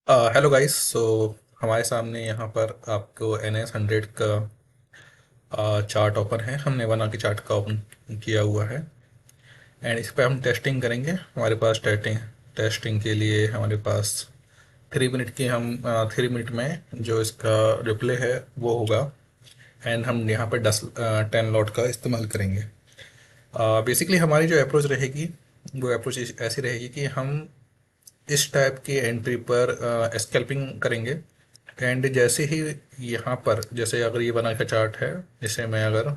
Hello guys. हमारे सामने यहाँ पर आपको NS 100 का चार्ट ओपन है। हमने बना के चार्ट का ओपन किया हुआ है एंड इस पर हम टेस्टिंग करेंगे। हमारे पास टेस्टिंग टेस्टिंग के लिए हमारे पास 3 मिनट की हम 3 मिनट में जो इसका रिप्ले है वो होगा एंड हम यहाँ पर 10 10 लॉट का इस्तेमाल करेंगे। बेसिकली हमारी जो अप्रोच रहेगी वो अप्रोच ऐसी रहेगी कि हम इस टाइप की एंट्री पर स्कैल्पिंग करेंगे एंड जैसे ही यहाँ पर जैसे अगर ये बना का चार्ट है, जैसे मैं अगर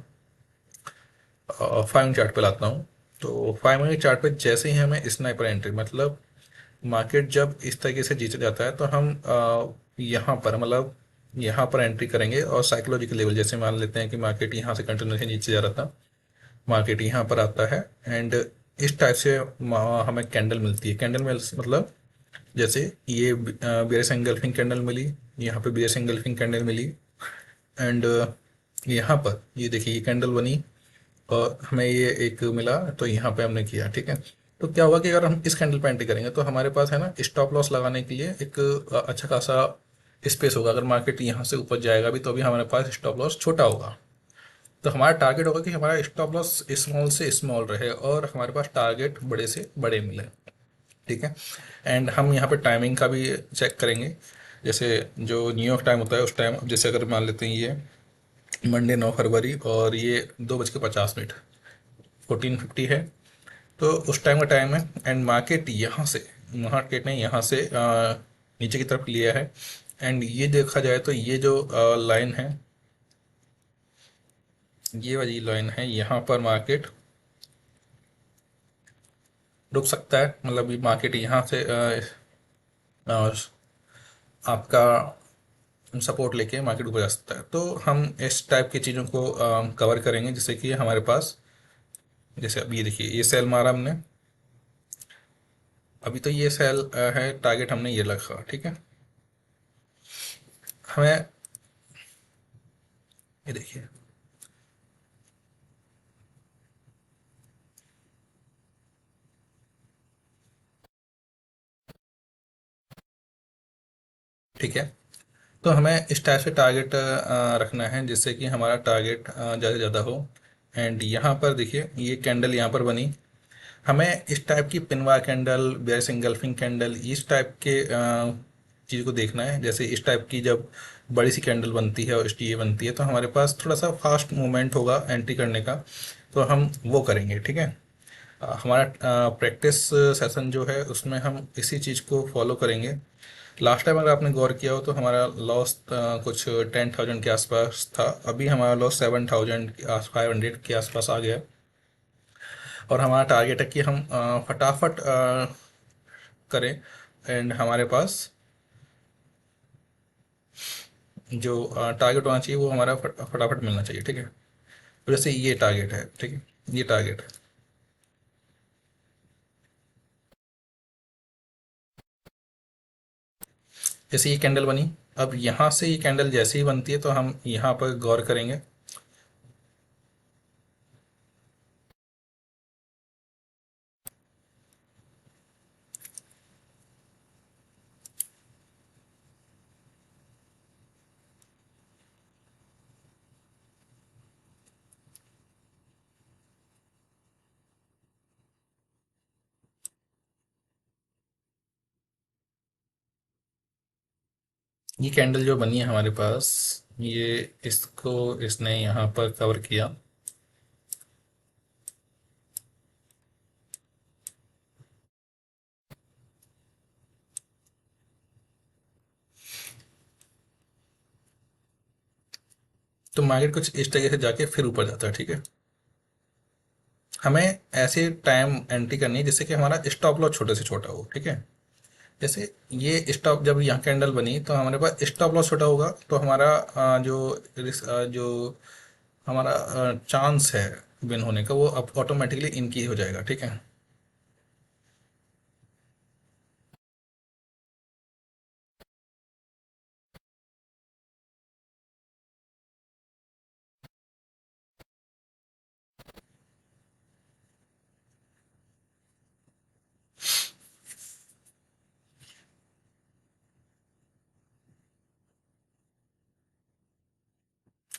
5 चार्ट पे लाता हूँ तो 5 मिनट चार्ट पे जैसे ही हमें स्नाइपर एंट्री मतलब मार्केट जब इस तरीके से जीत जाता है तो हम यहाँ पर मतलब यहाँ पर एंट्री करेंगे और साइकोलॉजिकल लेवल जैसे मान लेते हैं कि मार्केट यहाँ से कंटिन्यूसली नीचे जा रहा था, मार्केट यहाँ पर आता है एंड इस टाइप से हमें कैंडल मिलती है। कैंडल में मतलब जैसे ये बेयरिश एंगल्फिंग कैंडल मिली, यहाँ पे बेयरिश एंगल्फिंग कैंडल मिली एंड यहाँ पर ये देखिए ये कैंडल बनी और हमें ये एक मिला तो यहाँ पे हमने किया। ठीक है, तो क्या होगा कि अगर हम इस कैंडल पे एंट्री करेंगे तो हमारे पास है ना स्टॉप लॉस लगाने के लिए एक अच्छा खासा स्पेस होगा। अगर मार्केट यहाँ से ऊपर जाएगा भी तो भी हमारे पास स्टॉप लॉस छोटा होगा। तो हमारा टारगेट होगा कि हमारा स्टॉप लॉस स्मॉल से स्मॉल रहे और हमारे पास टारगेट बड़े से बड़े मिले। ठीक है, एंड हम यहाँ पे टाइमिंग का भी चेक करेंगे। जैसे जो न्यूयॉर्क टाइम होता है उस टाइम, अब जैसे अगर मान लेते हैं ये मंडे 9 फरवरी और ये 2:50 14:50 है, तो उस टाइम का टाइम है एंड मार्केट यहाँ से, मार्केट ने यहाँ से नीचे की तरफ लिया है एंड ये देखा जाए तो ये जो लाइन है, ये वाली लाइन है, यहाँ पर मार्केट रुक सकता है। मतलब ये मार्केट यहाँ से अ, आपका सपोर्ट लेके मार्केट ऊपर जा सकता है। तो हम इस टाइप की चीज़ों को कवर करेंगे जिससे कि हमारे पास, जैसे अब ये देखिए ये सेल मारा हमने, अभी तो ये सेल है, टारगेट हमने ये रखा। ठीक है, हमें ये देखिए, ठीक है, तो हमें इस टाइप से टारगेट रखना है जिससे कि हमारा टारगेट ज़्यादा से ज़्यादा हो। एंड यहाँ पर देखिए ये कैंडल यहाँ पर बनी, हमें इस टाइप की पिनवा कैंडल, बेयरिश एंगल्फिंग कैंडल, इस टाइप के चीज़ को देखना है। जैसे इस टाइप की जब बड़ी सी कैंडल बनती है और ये बनती है तो हमारे पास थोड़ा सा फास्ट मूवमेंट होगा एंट्री करने का, तो हम वो करेंगे। ठीक है, हमारा प्रैक्टिस सेशन जो है उसमें हम इसी चीज़ को फॉलो करेंगे। लास्ट टाइम अगर आपने गौर किया हो तो हमारा लॉस कुछ 10,000 के आसपास था, अभी हमारा लॉस 7,000 500 के आसपास आ गया और हमारा टारगेट है कि हम फटाफट करें एंड हमारे पास जो टारगेट होना चाहिए वो हमारा फटाफट मिलना चाहिए। ठीक है, तो जैसे ये टारगेट है, ठीक है, ये टारगेट है। जैसे ये कैंडल बनी, अब यहाँ से ये कैंडल जैसे ही बनती है तो हम यहाँ पर गौर करेंगे। ये कैंडल जो बनी है हमारे पास, ये इसको इसने यहाँ पर कवर किया। तो मार्केट कुछ इस तरीके से जाके फिर ऊपर जाता है। ठीक है, हमें ऐसे टाइम एंट्री करनी है जिससे कि हमारा स्टॉप लॉस छोटे से छोटा हो। ठीक है, जैसे ये स्टॉप जब यहाँ कैंडल बनी तो हमारे पास स्टॉप लॉस छोटा होगा तो हमारा जो हमारा चांस है विन होने का वो अब ऑटोमेटिकली इनकी हो जाएगा। ठीक है,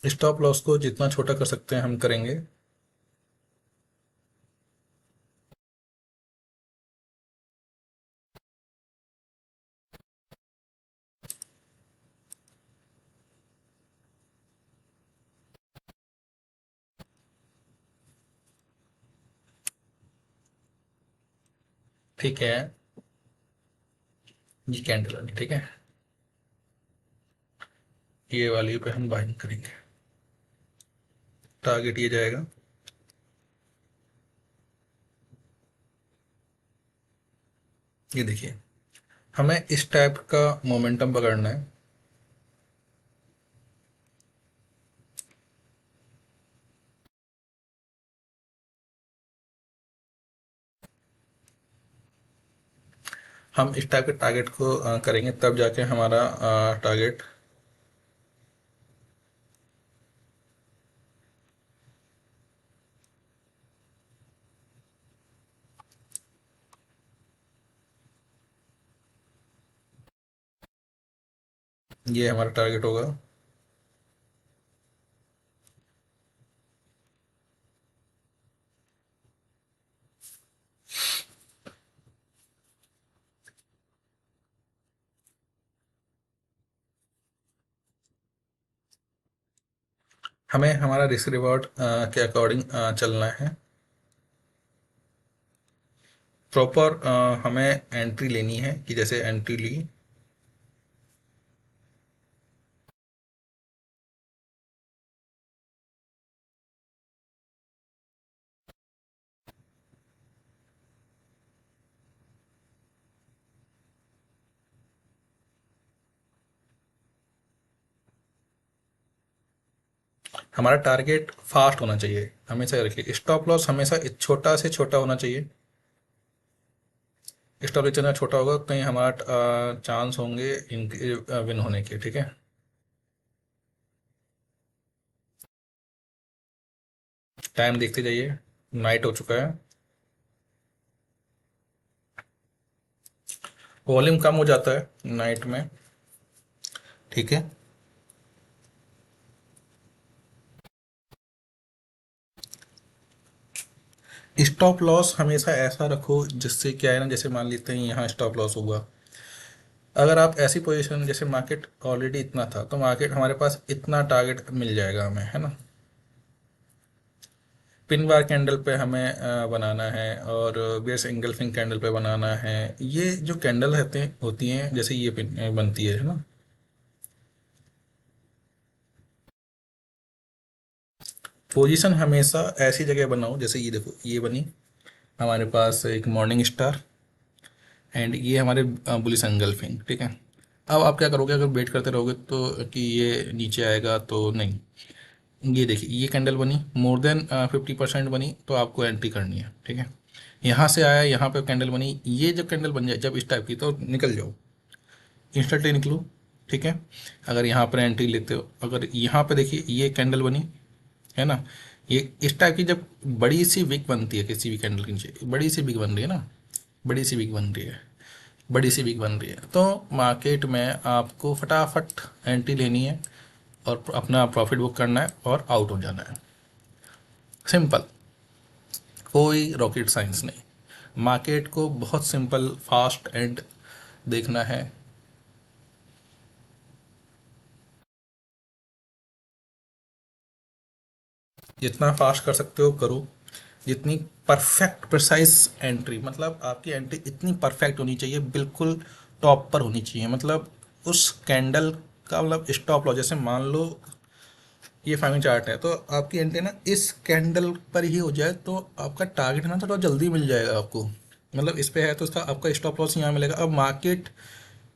स्टॉप लॉस को जितना छोटा कर सकते हैं हम करेंगे। ठीक है, ये कैंडल वाली ठीक है, ये वाली पे हम बाइंग करेंगे। टारगेट ये जाएगा। ये देखिए, हमें इस टाइप का मोमेंटम पकड़ना है। हम इस टाइप के टारगेट को करेंगे, तब जाके हमारा टारगेट। ये हमारा टारगेट होगा। हमें हमारा रिस्क रिवॉर्ड के अकॉर्डिंग चलना है। प्रॉपर हमें एंट्री लेनी है कि जैसे एंट्री ली। हमारा टारगेट फास्ट होना चाहिए, हमेशा रखिए। स्टॉप लॉस हमेशा छोटा से छोटा होना चाहिए। स्टॉप लॉस जितना छोटा होगा उतना ही हमारा चांस होंगे इनके विन होने के। ठीक है, टाइम देखते जाइए, नाइट हो चुका है। वॉल्यूम कम हो जाता है नाइट में। ठीक है, स्टॉप लॉस हमेशा ऐसा रखो जिससे क्या है ना, जैसे मान लेते हैं यहाँ स्टॉप लॉस हुआ। अगर आप ऐसी पोजीशन, जैसे मार्केट ऑलरेडी इतना था तो मार्केट हमारे पास इतना टारगेट मिल जाएगा हमें, है ना। पिन बार कैंडल पे हमें बनाना है, और बेस एंगल्फिंग कैंडल पे बनाना है। ये जो कैंडल रहते हैं होती हैं, जैसे ये पिन बनती है ना। पोजीशन हमेशा ऐसी जगह बनाओ, जैसे ये देखो ये बनी हमारे पास एक मॉर्निंग स्टार, एंड ये हमारे बुलिश एंगल्फिंग। ठीक है, अब आप क्या करोगे, अगर वेट करते रहोगे तो कि ये नीचे आएगा तो नहीं। ये देखिए ये कैंडल बनी, मोर देन 50% बनी, तो आपको एंट्री करनी है। ठीक है, यहाँ से आया, यहाँ पे कैंडल बनी, ये जब कैंडल बन जाए जब इस टाइप की, तो निकल जाओ, इंस्टेंटली निकलो। ठीक है, अगर यहाँ पर एंट्री लेते हो, अगर यहाँ पे देखिए ये कैंडल बनी है ना, ये इस टाइप की जब बड़ी सी विक बनती है किसी भी कैंडल के नीचे, बड़ी सी विक बन रही है ना, बड़ी सी विक बन रही है, बड़ी सी विक बन रही है, तो मार्केट में आपको फटाफट एंट्री लेनी है और अपना प्रॉफिट बुक करना है और आउट हो जाना है। सिंपल, कोई रॉकेट साइंस नहीं। मार्केट को बहुत सिंपल फास्ट एंड देखना है। जितना फास्ट कर सकते हो करो, जितनी परफेक्ट प्रिसाइज एंट्री, मतलब आपकी एंट्री इतनी परफेक्ट होनी चाहिए, बिल्कुल टॉप पर होनी चाहिए। मतलब उस कैंडल का मतलब स्टॉप लॉस, जैसे मान लो ये फाइव चार्ट है, तो आपकी एंट्री ना इस कैंडल पर ही हो जाए तो आपका टारगेट है ना थोड़ा जल्दी मिल जाएगा आपको। मतलब इस पे है तो इसका आपका स्टॉप लॉस यहाँ मिलेगा। अब मार्केट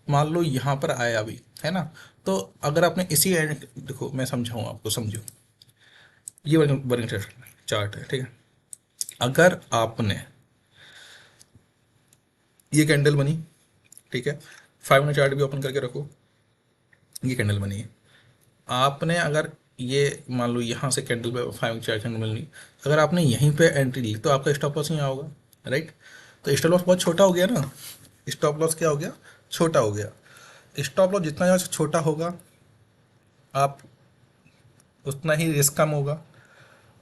मान लो यहाँ पर आया अभी, है ना, तो अगर आपने इसी एंड, देखो मैं समझाऊँ आपको, समझो। ये वर्किंग चार्ट है, ठीक है। अगर आपने ये कैंडल बनी, ठीक है, 5 मिनट चार्ट भी ओपन करके रखो, ये कैंडल बनी है। आपने अगर ये मान लो यहाँ से कैंडल पे 5 चार कैंडल मिलनी, अगर आपने यहीं पे एंट्री ली तो आपका स्टॉप लॉस यहाँ होगा, राइट। तो स्टॉप लॉस बहुत छोटा हो गया ना, स्टॉप लॉस क्या हो गया, छोटा हो गया। स्टॉप लॉस जितना ज़्यादा छोटा होगा, आप उतना ही रिस्क कम होगा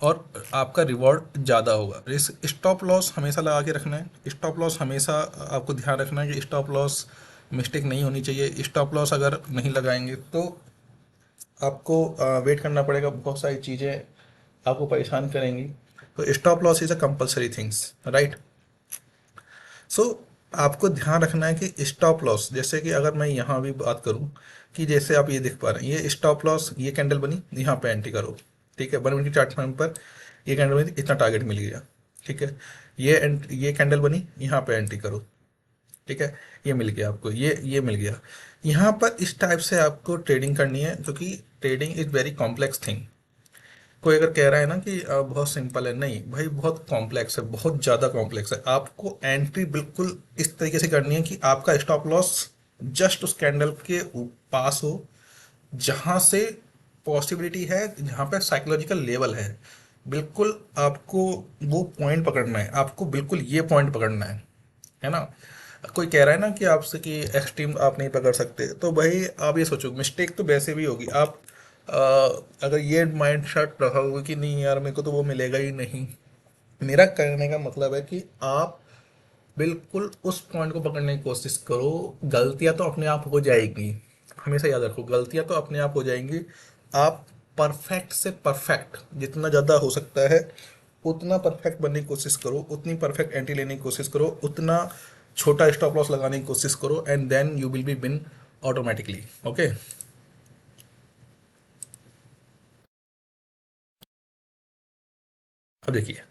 और आपका रिवॉर्ड ज़्यादा होगा। रिस्क स्टॉप लॉस हमेशा लगा के रखना है। स्टॉप लॉस हमेशा आपको ध्यान रखना है कि स्टॉप लॉस मिस्टेक नहीं होनी चाहिए। स्टॉप लॉस अगर नहीं लगाएंगे तो आपको वेट करना पड़ेगा, बहुत सारी चीज़ें आपको परेशान करेंगी। तो stop loss is a compulsory things, right. So आपको ध्यान रखना है कि स्टॉप लॉस, जैसे कि अगर मैं यहाँ भी बात करूँ कि जैसे आप ये देख पा रहे हैं, ये स्टॉप लॉस, ये कैंडल बनी, यहाँ पे एंट्री करो, ठीक है। 1 मिनट की चार्ट टाइम पर ये कैंडल बनी, इतना टारगेट मिल गया, ठीक है। ये कैंडल बनी, यहाँ पे एंट्री करो, ठीक है। ये मिल गया आपको, ये मिल गया। यहाँ पर इस टाइप से आपको ट्रेडिंग करनी है, क्योंकि trading is very complex thing. कोई अगर कह रहा है ना कि बहुत सिंपल है, नहीं भाई, बहुत कॉम्प्लेक्स है, बहुत ज़्यादा कॉम्प्लेक्स है। आपको एंट्री बिल्कुल इस तरीके से करनी है कि आपका स्टॉप लॉस जस्ट उस कैंडल के पास हो, जहाँ से पॉसिबिलिटी है, जहाँ पे साइकोलॉजिकल लेवल है। बिल्कुल आपको वो पॉइंट पकड़ना है, आपको बिल्कुल ये पॉइंट पकड़ना है ना। कोई कह रहा है ना कि आपसे कि एक्सट्रीम आप नहीं पकड़ सकते, तो भाई आप ये सोचो, मिस्टेक तो वैसे भी होगी। आप अगर ये माइंड सेट रखा होगा कि नहीं यार, मेरे को तो वो मिलेगा ही नहीं। मेरा कहने का मतलब है कि आप बिल्कुल उस पॉइंट को पकड़ने की कोशिश करो। गलतियां तो अपने आप हो जाएगी, हमेशा याद रखो, गलतियां तो अपने आप हो जाएंगी। आप परफेक्ट से परफेक्ट जितना ज़्यादा हो सकता है उतना परफेक्ट बनने की कोशिश करो, उतनी परफेक्ट एंट्री लेने की कोशिश करो, उतना छोटा स्टॉप लॉस लगाने की कोशिश करो, and then you will be win automatically. Okay. अब देखिए,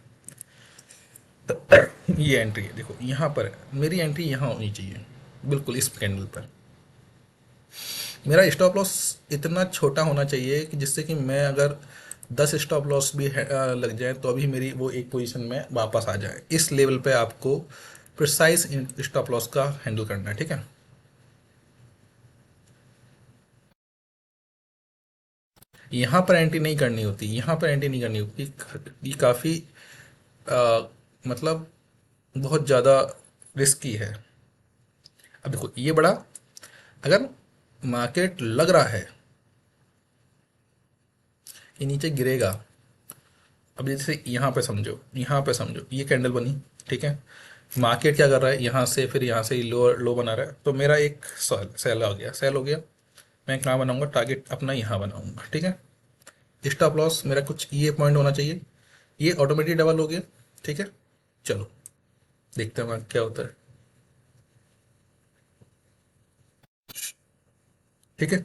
ये एंट्री है, देखो यहाँ पर है। मेरी एंट्री यहाँ होनी चाहिए, बिल्कुल इस कैंडल पर। मेरा स्टॉप लॉस इतना छोटा होना चाहिए कि जिससे कि मैं अगर 10 स्टॉप लॉस भी लग जाए तो अभी मेरी वो एक पोजीशन में वापस आ जाए। इस लेवल पे आपको प्रिसाइज स्टॉप लॉस का हैंडल करना है, ठीक है। यहाँ पर एंट्री नहीं करनी होती, यहाँ पर एंट्री नहीं करनी होती। ये काफ़ी मतलब बहुत ज़्यादा रिस्की है। अब देखो ये बड़ा, अगर मार्केट लग रहा है कि नीचे गिरेगा, अब जैसे यहाँ पे समझो, यहाँ पे समझो ये कैंडल बनी, ठीक है। मार्केट क्या कर रहा है, यहाँ से फिर यहाँ से लो लो बना रहा है, तो मेरा एक सेल सेल आ गया, सेल हो गया। मैं कहाँ बनाऊंगा, टारगेट अपना यहाँ बनाऊंगा, ठीक है। स्टॉप लॉस मेरा कुछ ये पॉइंट होना चाहिए, ये ऑटोमेटिक डबल हो गया, ठीक है। चलो देखते हैं क्या होता है, ठीक है।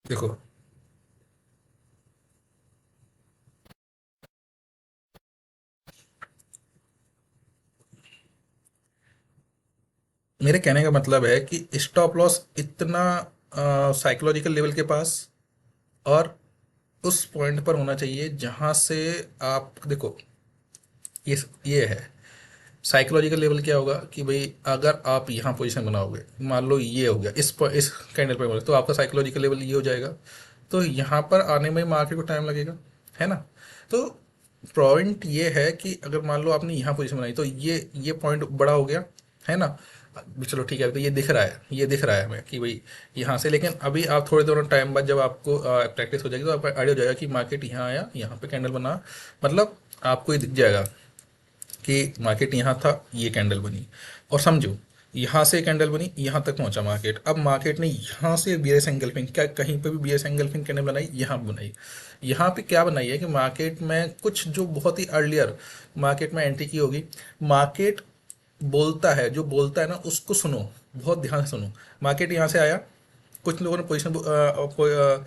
देखो मेरे कहने का मतलब है कि स्टॉप लॉस इतना साइकोलॉजिकल लेवल के पास और उस पॉइंट पर होना चाहिए जहां से आप देखो, ये ये है साइकोलॉजिकल लेवल। क्या होगा कि भाई अगर आप यहाँ पोजीशन बनाओगे, मान लो ये हो गया, इस कैंडल पर बोले तो आपका साइकोलॉजिकल लेवल ये हो जाएगा। तो यहाँ पर आने में मार्केट को टाइम लगेगा, है ना। तो पॉइंट ये है कि अगर मान लो आपने यहाँ पोजीशन बनाई तो ये पॉइंट बड़ा हो गया, है ना। चलो ठीक है, तो ये दिख रहा है, ये दिख रहा है हमें कि भाई यहाँ से। लेकिन अभी आप थोड़े दोनों टाइम बाद जब आपको प्रैक्टिस हो जाएगी तो आपको आइडिया हो जाएगा कि मार्केट यहाँ आया, यहाँ पे कैंडल बना, मतलब आपको ये दिख जाएगा कि मार्केट यहाँ था, ये कैंडल बनी। और समझो यहाँ से कैंडल बनी, यहाँ तक पहुंचा मार्केट। अब मार्केट ने यहाँ से बीएस एंगल्फिंग, क्या कहीं पे भी बीएस एंगल्फिंग कैंडल बनाई, यहाँ बनाई। यहाँ पे क्या बनाई है कि मार्केट में कुछ जो बहुत ही अर्लियर मार्केट में एंट्री की होगी। मार्केट बोलता है, जो बोलता है ना उसको सुनो, बहुत ध्यान से सुनो। मार्केट यहाँ से आया, कुछ लोगों ने पोजिशन मतलब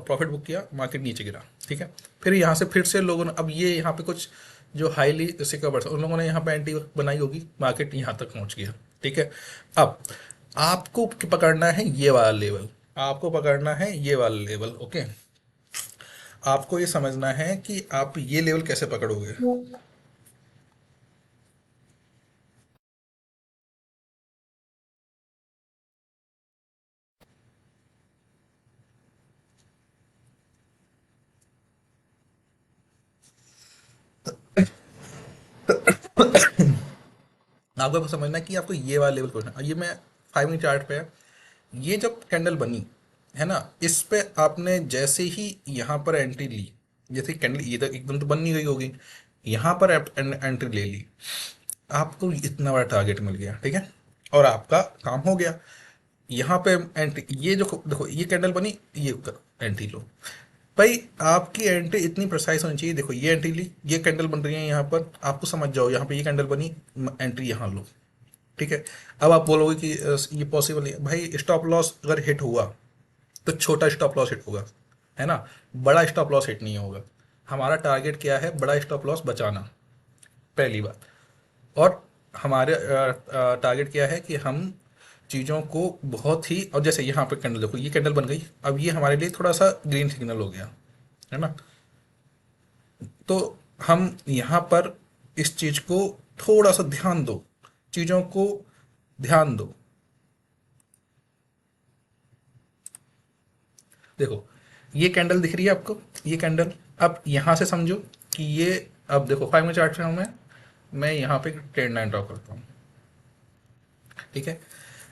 प्रॉफिट बुक किया, मार्केट नीचे गिरा, ठीक है। फिर यहाँ से फिर से लोगों ने, अब ये यहाँ पे कुछ जो हाईली सिक्योर्ड उन लोगों ने यहाँ पे एंट्री बनाई होगी, मार्केट यहाँ तक पहुँच गया, ठीक है। अब आपको पकड़ना है ये वाला लेवल, आपको पकड़ना है ये वाला लेवल, ओके। आपको ये समझना है कि आप ये लेवल कैसे पकड़ोगे। आपको समझना है कि आपको ये वाला लेवल पकड़ना है। ये मैं 5 मिनट चार्ट पे है। ये जब कैंडल बनी है ना, इस पे आपने जैसे ही यहाँ पर एंट्री ली, जैसे कैंडल ये तो एकदम तो बन नहीं गई होगी, यहाँ पर एंट्री ले ली, आपको इतना बड़ा टारगेट मिल गया, ठीक है, और आपका काम हो गया। यहाँ पे एंट्री, ये जो देखो ये कैंडल बनी, ये एंट्री लो भाई। आपकी एंट्री इतनी प्रिसाइज होनी चाहिए। देखो ये एंट्री ली, ये कैंडल बन रही है यहाँ पर, आपको समझ जाओ यहाँ पे ये कैंडल बनी, एंट्री यहाँ लो, ठीक है। अब आप बोलोगे कि ये पॉसिबल है भाई, स्टॉप लॉस अगर हिट हुआ तो छोटा स्टॉप लॉस हिट होगा, है ना, बड़ा स्टॉप लॉस हिट नहीं होगा। हमारा टारगेट क्या है, बड़ा स्टॉप लॉस बचाना, पहली बात। और हमारे टारगेट क्या है कि हम चीज़ों को बहुत ही, और जैसे यहाँ पे कैंडल देखो, ये कैंडल बन गई, अब ये हमारे लिए थोड़ा सा ग्रीन सिग्नल हो गया, है ना। तो हम यहाँ पर इस चीज़ को थोड़ा सा ध्यान दो, चीज़ों को ध्यान दो। देखो ये कैंडल दिख रही है आपको, ये कैंडल, अब यहाँ से समझो कि ये, अब देखो 5 मिनट चार्ट में मैं यहाँ पे ट्रेंड लाइन ड्रॉ करता हूँ, ठीक है।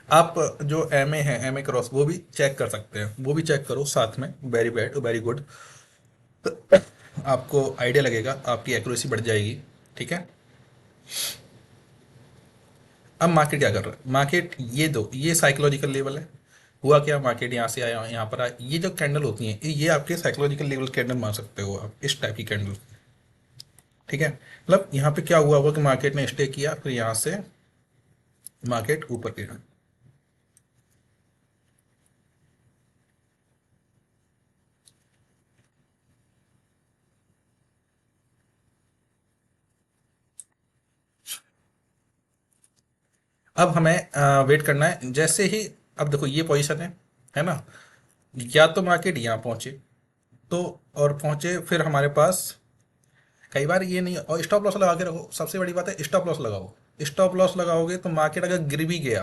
आप जो एम ए है, एम ए क्रॉस, वो भी चेक कर सकते हैं, वो भी चेक करो साथ में, वेरी बैड वेरी गुड। आपको आइडिया लगेगा, आपकी एक्यूरेसी बढ़ जाएगी, ठीक है। अब मार्केट क्या कर रहा है, मार्केट ये दो, ये साइकोलॉजिकल लेवल है। हुआ क्या, मार्केट यहाँ से आया, यहाँ पर आया, ये जो कैंडल होती हैं ये आपके साइकोलॉजिकल लेवल कैंडल मान सकते हो आप, इस टाइप की कैंडल, ठीक है। मतलब यहाँ पे क्या हुआ होगा कि मार्केट ने स्टे किया, फिर यहाँ से मार्केट ऊपर गिरा। अब हमें वेट करना है, जैसे ही, अब देखो ये पोजीशन है ना, या तो मार्केट यहाँ पहुंचे, तो और पहुंचे फिर हमारे पास, कई बार ये नहीं, और स्टॉप लॉस लगा के रखो, सबसे बड़ी बात है स्टॉप लॉस लगाओ। स्टॉप लॉस लगाओगे तो मार्केट अगर गिर भी गया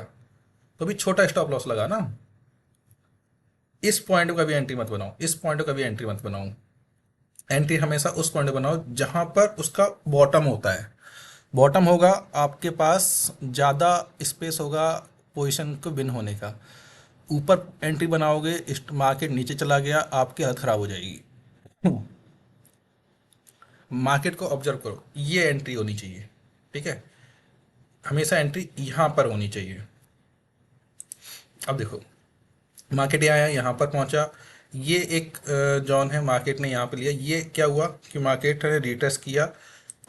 तो भी छोटा स्टॉप लॉस लगा ना, इस पॉइंट को कभी एंट्री मत बनाओ, इस पॉइंट को कभी एंट्री मत बनाओ। एंट्री हमेशा उस पॉइंट पे बनाओ जहां पर उसका बॉटम होता है। बॉटम होगा, आपके पास ज़्यादा स्पेस होगा पोजीशन को विन होने का। ऊपर एंट्री बनाओगे, मार्केट नीचे चला गया, आपकी हालत खराब हो जाएगी। मार्केट को ऑब्जर्व करो, ये एंट्री होनी चाहिए, ठीक है, हमेशा एंट्री यहाँ पर होनी चाहिए। अब देखो मार्केट यहाँ आया, यहाँ पर पहुँचा, ये एक जॉन है, मार्केट ने यहाँ पे लिया, ये क्या हुआ कि मार्केट ने रिट्रेस किया।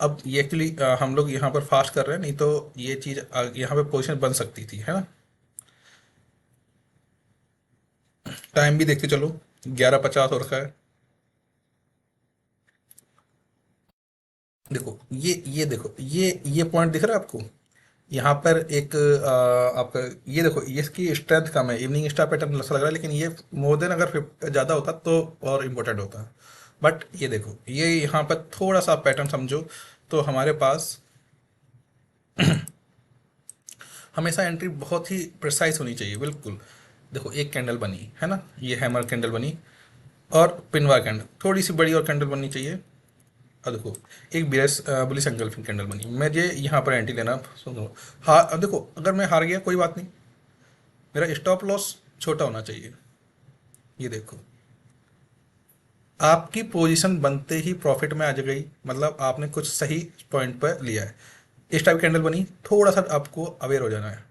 अब ये एक्चुअली हम लोग यहाँ पर फास्ट कर रहे हैं, नहीं तो ये चीज़ यहाँ पे पोजीशन बन सकती थी, है ना। टाइम भी देखते चलो, 11:50 हो रखा है। देखो ये देखो, ये पॉइंट दिख रहा है आपको, यहाँ पर एक आपका, ये देखो ये इसकी स्ट्रेंथ कम है, इवनिंग स्टार पैटर्न ऐसा लग रहा है, लेकिन ये मोर देन अगर ज़्यादा होता तो और इम्पोर्टेंट होता। बट ये देखो, ये यहाँ पर थोड़ा सा पैटर्न समझो, तो हमारे पास हमेशा एंट्री बहुत ही प्रिसाइज होनी चाहिए, बिल्कुल। देखो एक कैंडल बनी है ना, ये हैमर कैंडल बनी, और पिनवार कैंडल, थोड़ी सी बड़ी और कैंडल बननी चाहिए। और देखो एक बियर्स बुलिश एंगल्फिंग कैंडल बनी, मुझे यहाँ पर एंट्री लेना, सुनो, हाँ अब देखो अगर मैं हार गया कोई बात नहीं, मेरा स्टॉप लॉस छोटा होना चाहिए। ये देखो आपकी पोजीशन बनते ही प्रॉफिट में आ गई, मतलब आपने कुछ सही पॉइंट पर लिया है। इस टाइप कैंडल बनी, थोड़ा सा आपको अवेयर हो जाना है।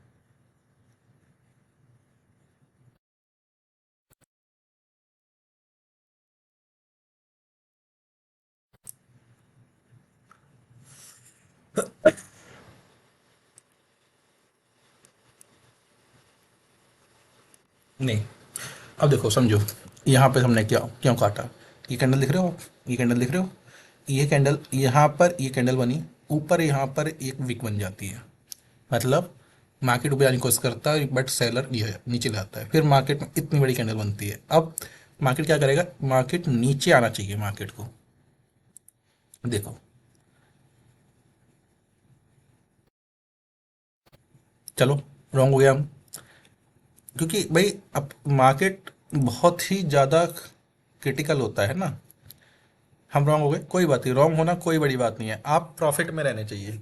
नहीं, अब देखो समझो, यहाँ पे हमने क्या क्यों काटा, ये कैंडल दिख रहे हो आप, ये कैंडल दिख रहे हो, ये कैंडल यहाँ पर, ये कैंडल बनी, ऊपर यहाँ पर एक विक बन जाती है, मतलब मार्केट ऊपर आने की कोशिश करता है, बट सेलर ये नीचे ले आता है, फिर मार्केट में इतनी बड़ी कैंडल बनती है। अब मार्केट क्या करेगा, मार्केट नीचे आना चाहिए मार्केट को, देखो चलो रॉन्ग हो गया हम, क्योंकि भाई अब मार्केट बहुत ही ज़्यादा क्रिटिकल होता है ना। हम रॉन्ग हो गए, कोई बात नहीं, रॉन्ग होना कोई बड़ी बात नहीं है, आप प्रॉफिट में रहने चाहिए।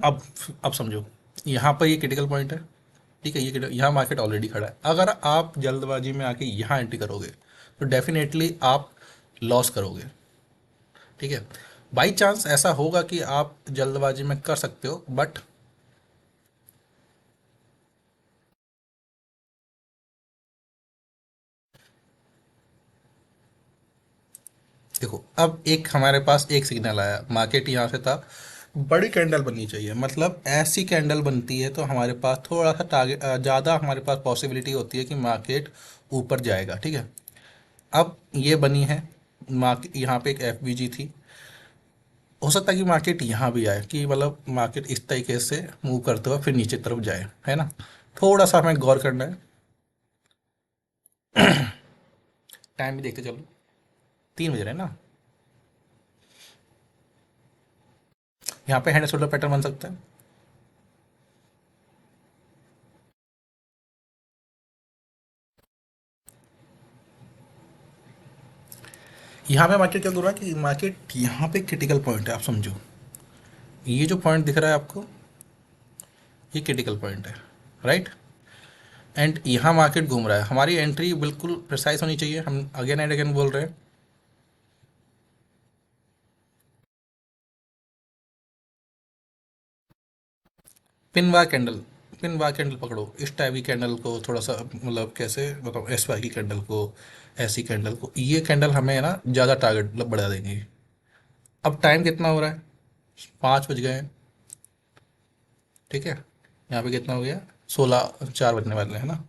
अब अब समझो, यहाँ पर ये क्रिटिकल पॉइंट है, ठीक है, ये यहाँ मार्केट ऑलरेडी खड़ा है। अगर आप जल्दबाजी में आके यहाँ एंट्री करोगे तो डेफिनेटली आप लॉस करोगे, ठीक है। बाई चांस ऐसा होगा कि आप जल्दबाजी में कर सकते हो, बट देखो अब एक हमारे पास एक सिग्नल आया, मार्केट यहाँ से था, बड़ी कैंडल बननी चाहिए, मतलब ऐसी कैंडल बनती है तो हमारे पास थोड़ा सा टारगेट ज़्यादा, हमारे पास पॉसिबिलिटी होती है कि मार्केट ऊपर जाएगा, ठीक है। अब ये बनी है, मार्केट यहाँ पे एक एफ थी, हो सकता है कि मार्केट यहाँ भी आए, कि मतलब मार्केट इस तरीके से मूव करते हुए फिर नीचे तरफ जाए, है ना। थोड़ा सा हमें गौर करना है, टाइम भी देखते चलो, 3 बज रहे हैं ना। यहाँ पे हैंड शोल्डर पैटर्न बन सकता है। यहाँ पे मार्केट क्या कर रहा है कि मार्केट यहाँ पे क्रिटिकल पॉइंट है, आप समझो, ये जो पॉइंट दिख रहा है आपको, ये क्रिटिकल पॉइंट है, राइट। एंड यहाँ मार्केट घूम रहा है, हमारी एंट्री बिल्कुल प्रिसाइज होनी चाहिए, हम अगेन एंड अगेन बोल रहे हैं। पिन कैंडल, पिन कैंडल पकड़ो, इस टाइप की कैंडल को थोड़ा सा, मतलब कैसे बताओ, एस वाई की कैंडल को, ऐसी कैंडल को, ये कैंडल हमें ना ज़्यादा टारगेट मतलब बढ़ा देंगी। अब टाइम कितना हो रहा है, 5 बज गए हैं, ठीक है। यहाँ पे कितना हो गया, 16, 4 बजने वाले हैं ना,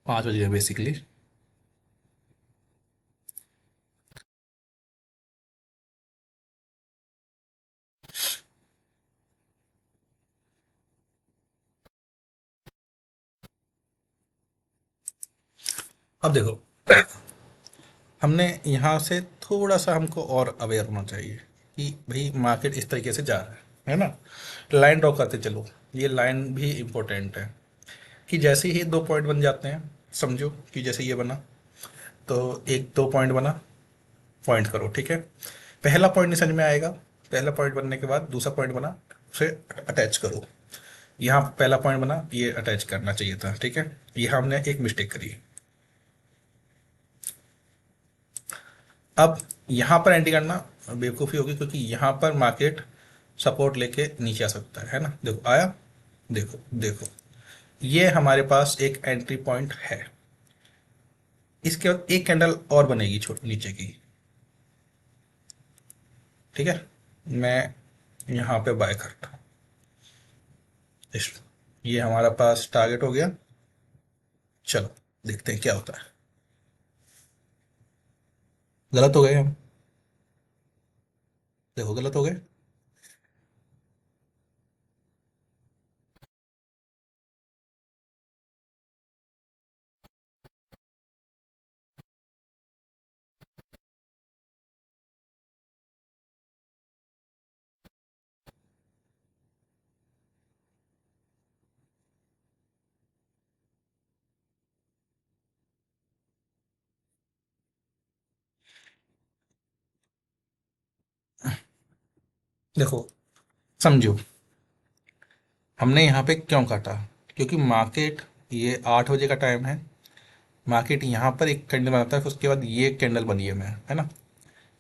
5 बज गए बेसिकली। अब देखो, हमने यहाँ से थोड़ा सा हमको और अवेयर होना चाहिए कि भाई मार्केट इस तरीके से जा रहा है ना। लाइन ड्रॉ करते चलो, ये लाइन भी इम्पोर्टेंट है, कि जैसे ही 2 पॉइंट बन जाते हैं, समझो कि जैसे ये बना, तो एक 2 पॉइंट बना, पॉइंट करो, ठीक है। पहला पॉइंट नहीं समझ में आएगा, पहला पॉइंट बनने के बाद दूसरा पॉइंट बना, उसे अटैच करो। यहाँ पहला पॉइंट बना, ये अटैच करना चाहिए था, ठीक है। ये हमने एक मिस्टेक करी। अब यहाँ पर एंट्री करना बेवकूफ़ी होगी, क्योंकि यहाँ पर मार्केट सपोर्ट लेके नीचे आ सकता है ना। देखो आया, देखो देखो, ये हमारे पास एक एंट्री पॉइंट है। इसके बाद एक कैंडल और बनेगी छोटी नीचे की, ठीक है। मैं यहाँ पे बाय करता हूँ, इस ये हमारा पास टारगेट हो गया। चलो देखते हैं क्या होता है। गलत हो गए हम, देखो गलत हो गए। देखो समझो, हमने यहाँ पे क्यों काटा, क्योंकि मार्केट, ये 8 बजे का टाइम है, मार्केट यहाँ पर एक कैंडल बनाता है, फिर उसके बाद ये कैंडल बनी है ना।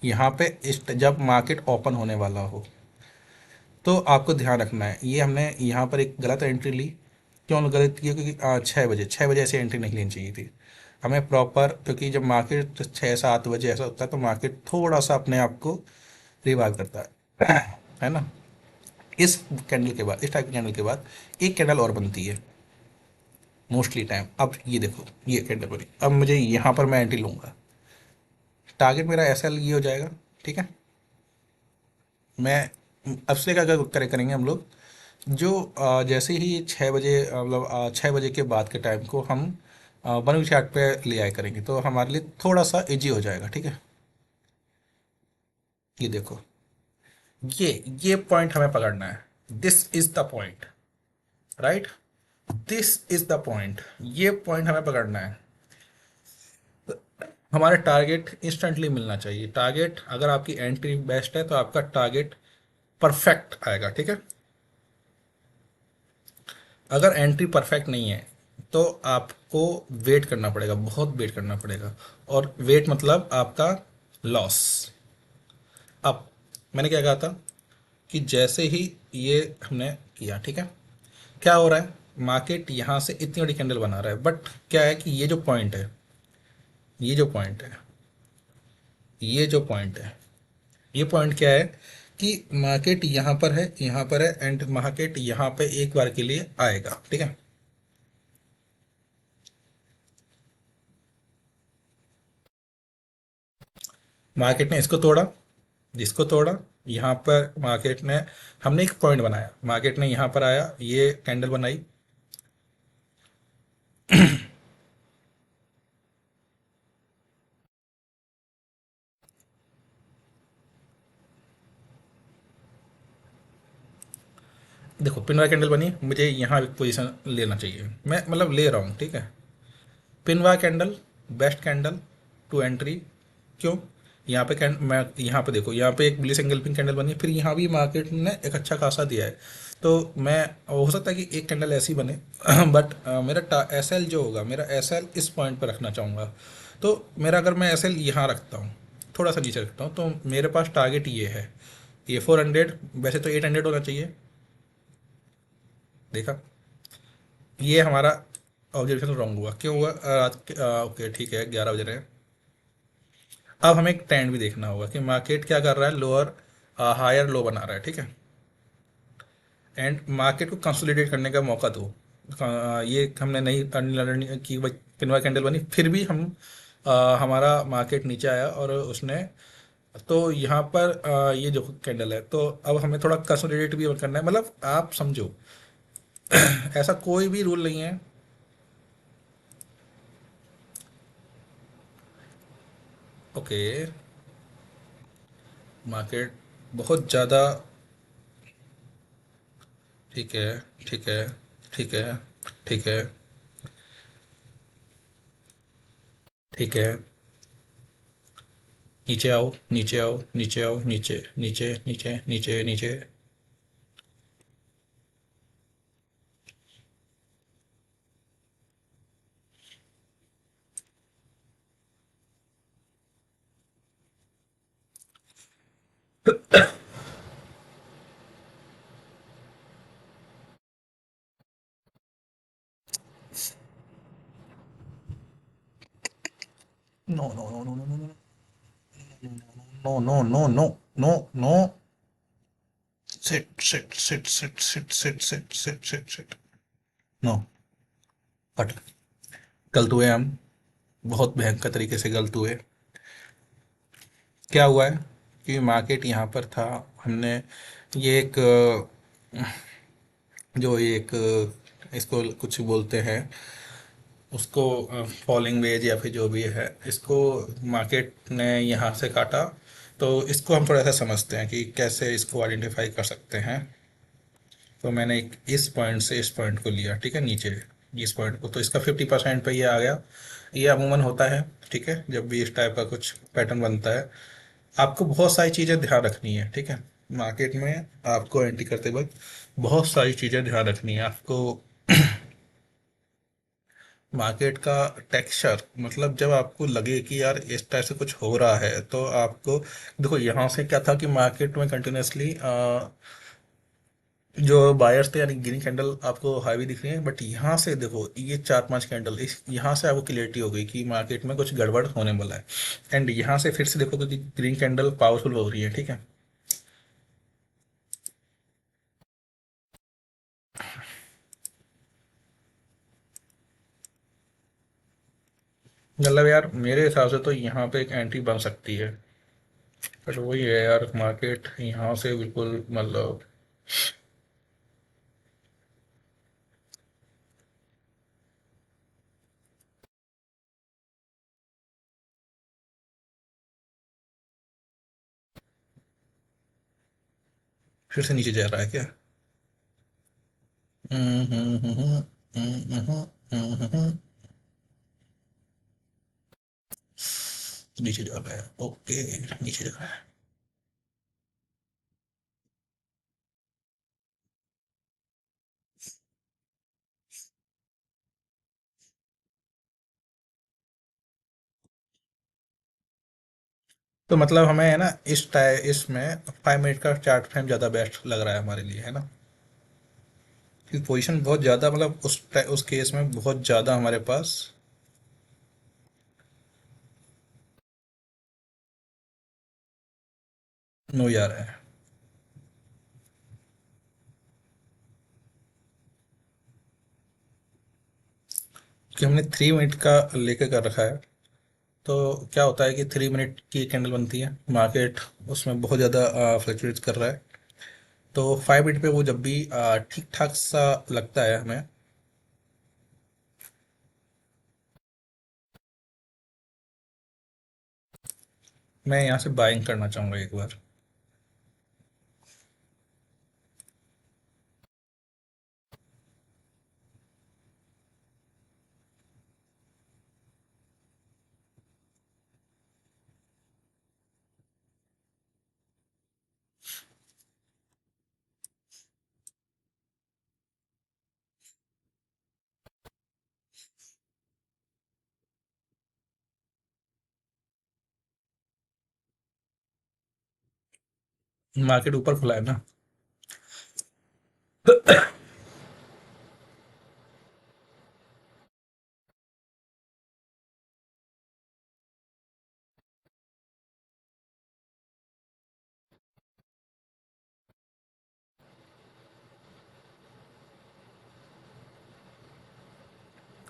यहाँ पे इस जब मार्केट ओपन होने वाला हो, तो आपको ध्यान रखना है, ये हमने यहाँ पर एक गलत एंट्री ली। क्यों गलत किया, क्योंकि 6 बजे ऐसे एंट्री नहीं लेनी चाहिए थी हमें प्रॉपर, क्योंकि जब मार्केट 6-7 बजे ऐसा होता है तो मार्केट थोड़ा सा अपने आप को रिवाइव करता है है ना। इस कैंडल के बाद, इस टाइप की कैंडल के बाद एक कैंडल और बनती है मोस्टली टाइम। अब ये देखो, ये कैंडल बनी, अब मुझे यहाँ पर मैं एंट्री लूँगा, टारगेट मेरा ऐसा ये हो जाएगा, ठीक है। मैं अब से क्या करेंगे हम लोग, जो जैसे ही 6 बजे, मतलब 6 बजे के बाद के टाइम को हम वन चार्ट पे ले आए करेंगे, तो हमारे लिए थोड़ा सा इजी हो जाएगा, ठीक है। ये देखो, ये पॉइंट हमें पकड़ना है, this is the point, right, this is the point, ये पॉइंट हमें पकड़ना है। हमारे टारगेट इंस्टेंटली मिलना चाहिए, टारगेट अगर आपकी एंट्री बेस्ट है तो आपका टारगेट परफेक्ट आएगा, ठीक है। अगर एंट्री परफेक्ट नहीं है तो आपको वेट करना पड़ेगा, बहुत वेट करना पड़ेगा। और वेट मतलब आपका लॉस। अब मैंने क्या कहा था कि जैसे ही ये हमने किया, ठीक है, क्या हो रहा है, मार्केट यहाँ से इतनी बड़ी कैंडल बना रहा है, बट क्या है कि ये जो पॉइंट है, ये जो पॉइंट है, ये जो पॉइंट है, ये पॉइंट क्या है कि मार्केट यहाँ पर है, यहाँ पर है, एंड मार्केट यहाँ पे एक बार के लिए आएगा, ठीक है। मार्केट ने इसको तोड़ा, जिसको तोड़ा, यहाँ पर मार्केट ने, हमने एक पॉइंट बनाया, मार्केट ने यहाँ पर आया, ये कैंडल बनाई। देखो पिनवा कैंडल बनी, मुझे यहाँ पोजीशन लेना चाहिए, मैं मतलब ले रहा हूँ, ठीक है। पिनवा candle best candle to entry. क्यों? यहाँ पे मैं यहाँ पे देखो, यहाँ पे एक बुलिश एंगल्फिंग कैंडल बनी है, फिर यहाँ भी मार्केट ने एक अच्छा खासा दिया है। तो मैं, हो सकता है कि एक कैंडल ऐसी बने बट मेरा एस एल जो होगा, मेरा एस एल इस पॉइंट पर रखना चाहूँगा। तो मेरा, अगर मैं एस एल यहाँ रखता हूँ, थोड़ा सा नीचे रखता हूँ, तो मेरे पास टारगेट ये है, ये 400, वैसे तो 800 होना चाहिए। देखा, ये हमारा ऑब्जर्वेशन रॉन्ग हुआ। क्यों हुआ? रात के ओके ठीक है, 11 बज रहे हैं। अब हमें एक ट्रेंड भी देखना होगा कि मार्केट क्या कर रहा है, लोअर हायर लो बना रहा है, ठीक है। एंड मार्केट को कंसोलिडेट करने का मौका दो। ये हमने नहीं लर्निंग की, पिनवा कैंडल बनी, फिर भी हमारा मार्केट नीचे आया और उसने, तो यहाँ पर ये जो कैंडल है, तो अब हमें थोड़ा कंसोलिडेट भी करना है, मतलब आप समझो। ऐसा कोई भी रूल नहीं है। ओके, मार्केट बहुत ज़्यादा, ठीक है, ठीक है, ठीक है, ठीक है, ठीक है, नीचे आओ, नीचे आओ, नीचे आओ, नीचे नीचे नीचे नीचे नीचे। No no no no no no no no no no no no. Sit sit sit sit sit sit sit sit sit sit. No, cut. गलत हुए हम, बहुत भयंकर तरीके से गलत हुए। क्या हुआ है कि मार्केट यहाँ पर था, हमने ये एक जो एक इसको कुछ बोलते हैं, उसको फॉलिंग वेज या फिर जो भी है, इसको मार्केट ने यहाँ से काटा। तो इसको हम थोड़ा सा समझते हैं कि कैसे इसको आइडेंटिफाई कर सकते हैं। तो मैंने एक इस पॉइंट से इस पॉइंट को लिया, ठीक है, नीचे इस पॉइंट को, तो इसका 50% पे ये आ गया। ये अमूमन होता है, ठीक है, जब भी इस टाइप का कुछ पैटर्न बनता है। आपको बहुत सारी चीज़ें ध्यान रखनी है, ठीक है। मार्केट में आपको एंट्री करते वक्त बहुत सारी चीज़ें ध्यान रखनी है आपको। मार्केट का टेक्सचर, मतलब जब आपको लगे कि यार इस टाइप से कुछ हो रहा है, तो आपको देखो, यहाँ से क्या था कि मार्केट में कंटिन्यूसली जो बायर्स थे, यानी ग्रीन कैंडल आपको हाईवी दिख रही है, बट यहाँ से देखो, ये 4-5 कैंडल, इस यहाँ से आपको क्लियरिटी हो गई कि मार्केट में कुछ गड़बड़ होने वाला है। एंड यहाँ से फिर से देखो कि ग्रीन कैंडल पावरफुल हो रही है, ठीक है। मतलब यार मेरे हिसाब से तो यहाँ पे एक एंट्री बन सकती है, बट वही है यार, मार्केट यहाँ से बिल्कुल मतलब, फिर से नीचे जा रहा है क्या? हम्म, हम्म, हम्म, हम्म, नीचे जा रहा है, ओके, नीचे जा रहा है। तो मतलब हमें है ना इसमें 5 मिनट का चार्ट फ्रेम ज़्यादा बेस्ट लग रहा है हमारे लिए, है ना? क्योंकि पोजीशन बहुत ज़्यादा, मतलब उस केस में बहुत ज़्यादा हमारे पास नोज आ रहा है। कि हमने 3 मिनट का लेके कर रखा है, तो क्या होता है कि 3 मिनट की कैंडल बनती है, मार्केट उसमें बहुत ज़्यादा फ्लक्चुएट कर रहा है। तो 5 मिनट पे वो जब भी ठीक ठाक सा लगता है हमें, मैं यहाँ से बाइंग करना चाहूँगा एक बार। मार्केट ऊपर खुला है ना।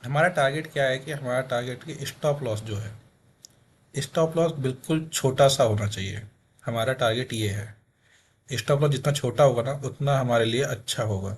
हमारा टारगेट क्या है कि हमारा टारगेट की स्टॉप लॉस जो है, स्टॉप लॉस बिल्कुल छोटा सा होना चाहिए। हमारा टारगेट ये है, स्टॉप लॉस जितना छोटा होगा ना उतना हमारे लिए अच्छा होगा।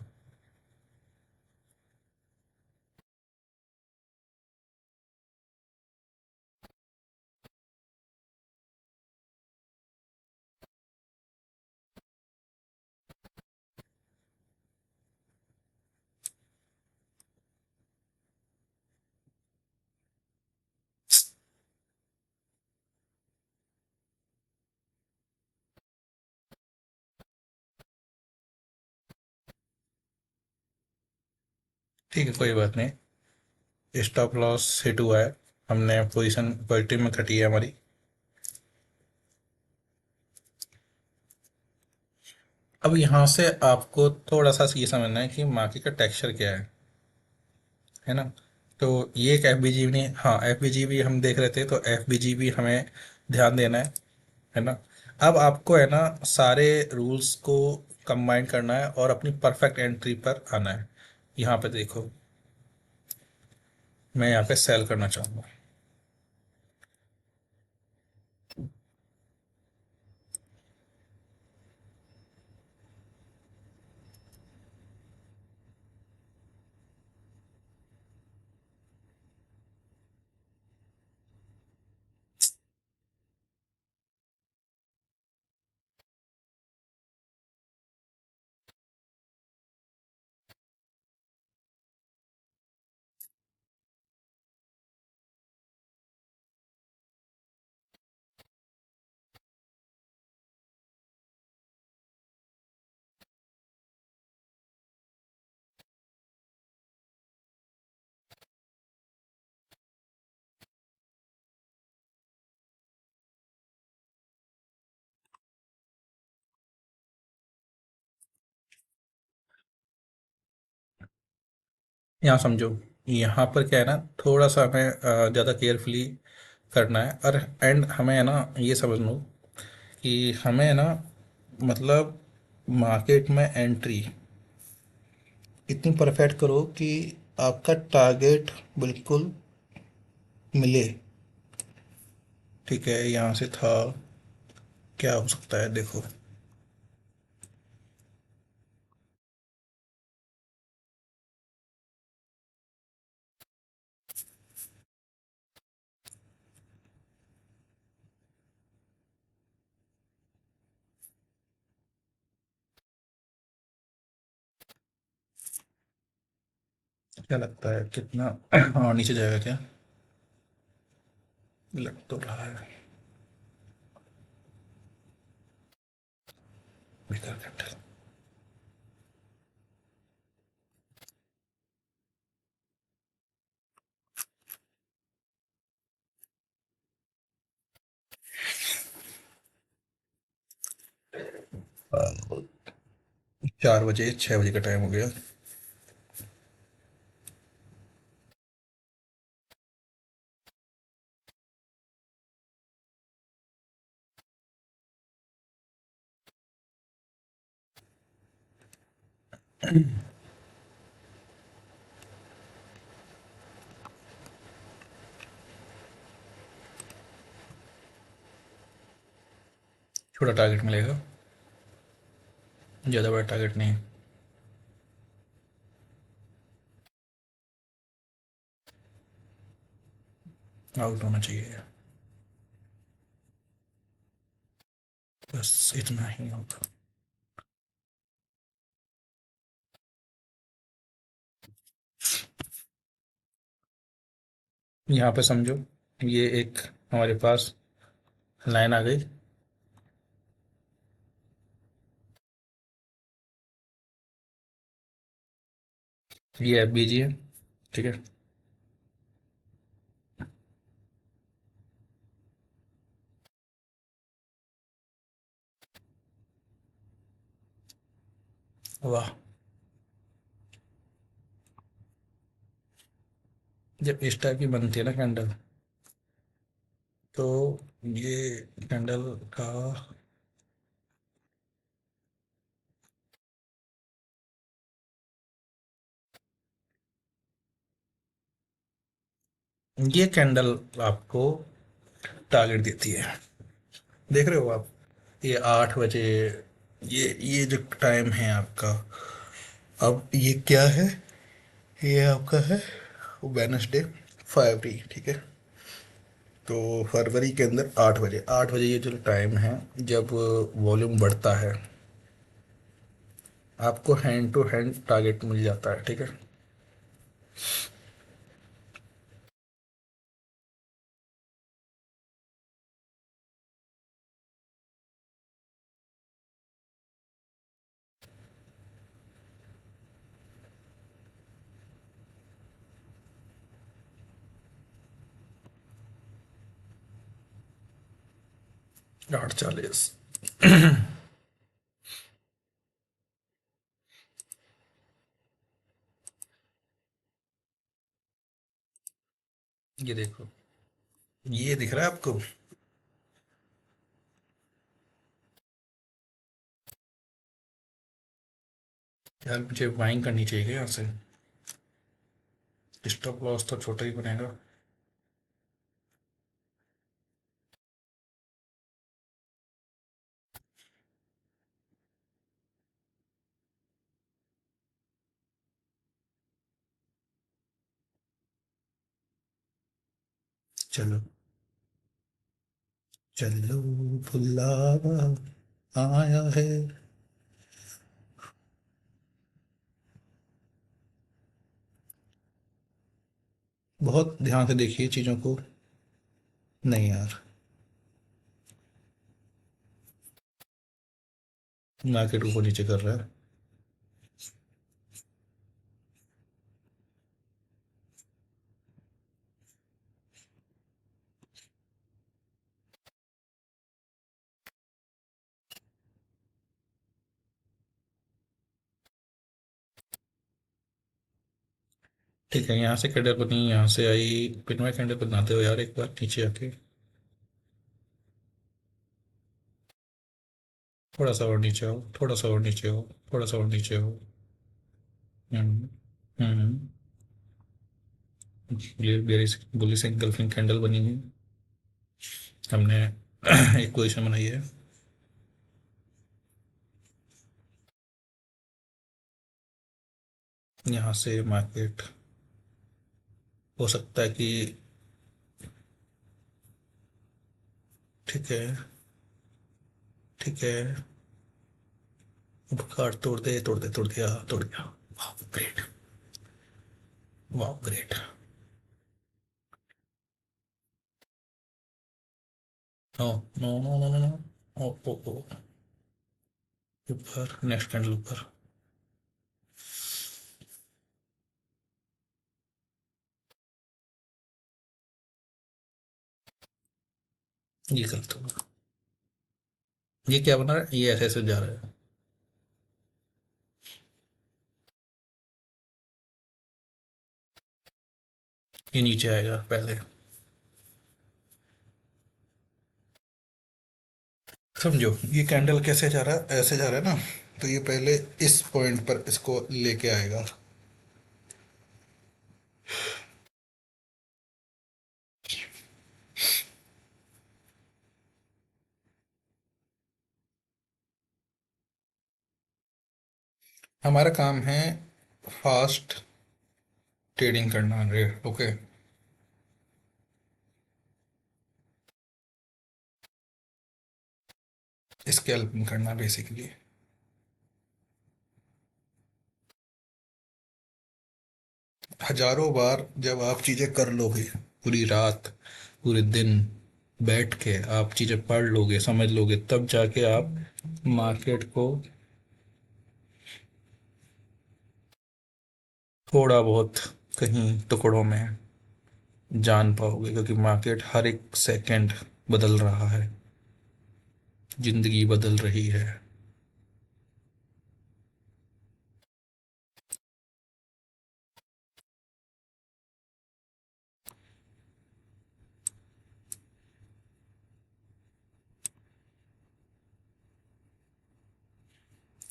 ठीक है, कोई बात नहीं। स्टॉप लॉस हिट हुआ है, हमने पोजीशन पॉजिटिव में कटी है हमारी। अब यहाँ से आपको थोड़ा सा ये समझना है कि मार्केट का टेक्सचर क्या है ना? तो ये एक एफ बी जी नहीं, हाँ एफ बी जी भी हम देख रहे थे, तो एफ बी जी भी हमें ध्यान देना है ना? अब आपको है ना सारे रूल्स को कंबाइन करना है और अपनी परफेक्ट एंट्री पर आना है। यहाँ पे देखो, मैं यहाँ पे सेल करना चाहूँगा। यहाँ समझो, यहाँ पर क्या है ना, थोड़ा सा हमें ज़्यादा केयरफुली करना है। और एंड हमें है ना ये समझ लो कि हमें है ना, मतलब मार्केट में एंट्री इतनी परफेक्ट करो कि आपका टारगेट बिल्कुल मिले। ठीक है, यहाँ से था, क्या हो सकता है देखो। क्या लगता है कितना? हाँ, नीचे जाएगा क्या? लग तो रहा है। बेकार कैंडल। 4 बजे 6 बजे का टाइम हो गया। छोटा टारगेट मिलेगा, ज़्यादा बड़ा टारगेट नहीं। आउट होना चाहिए, बस इतना ही होगा। यहाँ पे समझो, ये एक हमारे पास लाइन आ गई, ये एफ बी जी है, ठीक है। वाह, जब इस टाइप की बनती है ना कैंडल, तो ये कैंडल का ये कैंडल आपको टारगेट देती है, देख रहे हो आप, ये 8 बजे, ये जो टाइम है आपका, अब ये क्या है, ये आपका है वेनसडे 5 ठीक है। तो फरवरी के अंदर 8 बजे, 8 बजे ये जो टाइम है, जब वॉल्यूम बढ़ता है, आपको हैंड टू हैंड टारगेट मिल जाता है, ठीक है। आठ चालीस, ये देखो, ये दिख रहा है आपको, यार मुझे बाइंग करनी चाहिए यहाँ से, स्टॉप लॉस तो छोटा ही बनेगा। चलो, चलो, बुलावा आया है। बहुत ध्यान से देखिए चीज़ों को। नहीं यार, मार्केट ऊपर नीचे कर रहा है। ठीक है, यहाँ से कैंडल बनी, यहाँ से आई, पिनवा कैंडल बनाते हो यार, एक बार नीचे आके थोड़ा सा और नीचे आओ, थोड़ा सा और नीचे आओ, थोड़ा सा और नीचे आओ। हम्म। हम्म। बुलिश एंगल्फिंग कैंडल बनी हुई, हमने एक पोजीशन बनाई है। यहाँ से मार्केट हो सकता है कि, ठीक है, ठीक है, कार्ड तोड़ दे, तोड़ दे, तोड़ दिया, तोड़ दिया। वाह ग्रेट, वाह great. No, no, no, no, no, no. Oh, oh, oh, ऊपर नेक्स्ट कैंडल ऊपर, ये गलत होगा। ये क्या बना रहा है, ये ऐसे ऐसे जा रहा है। ये नीचे आएगा पहले। समझो ये कैंडल कैसे जा रहा है, ऐसे जा रहा है ना। तो ये पहले इस पॉइंट पर इसको लेके आएगा। हमारा काम है फास्ट ट्रेडिंग करना, रेट ओके। स्कैल्पिंग करना बेसिकली। हजारों बार जब आप चीजें कर लोगे, पूरी रात पूरे दिन बैठ के आप चीजें पढ़ लोगे, समझ लोगे, तब जाके आप मार्केट को थोड़ा बहुत कहीं टुकड़ों में जान पाओगे, क्योंकि मार्केट हर एक सेकंड बदल रहा है, जिंदगी बदल रही है।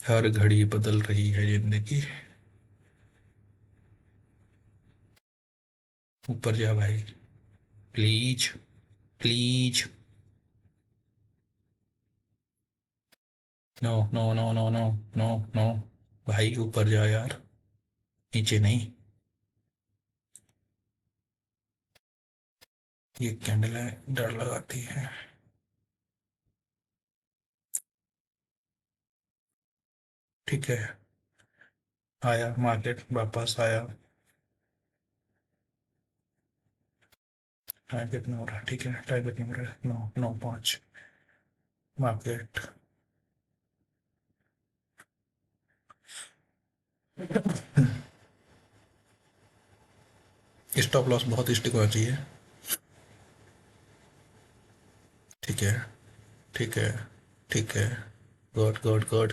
हर घड़ी बदल रही है जिंदगी। ऊपर जा भाई, please, please. No no no no no no no. भाई ऊपर जा यार, नीचे नहीं। ये कैंडल है, डर लगाती है। ठीक है, आया मार्केट वापस आया। टारगेट में हो रहा है, ठीक है, टारगेट में हो रहा है, 9 9 5 मार्केट। स्टॉप लॉस बहुत स्टिक होना चाहिए। ठीक है, ठीक है, ठीक है। Good good good.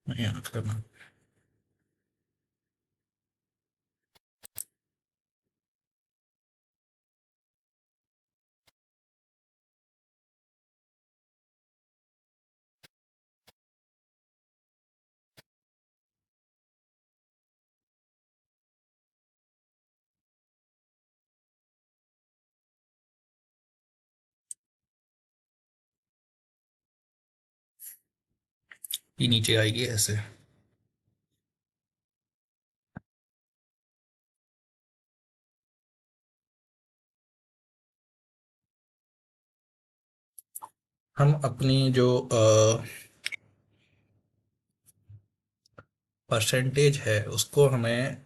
नहीं याद करना। ये नीचे आएगी ऐसे। हम अपनी जो परसेंटेज है उसको हमें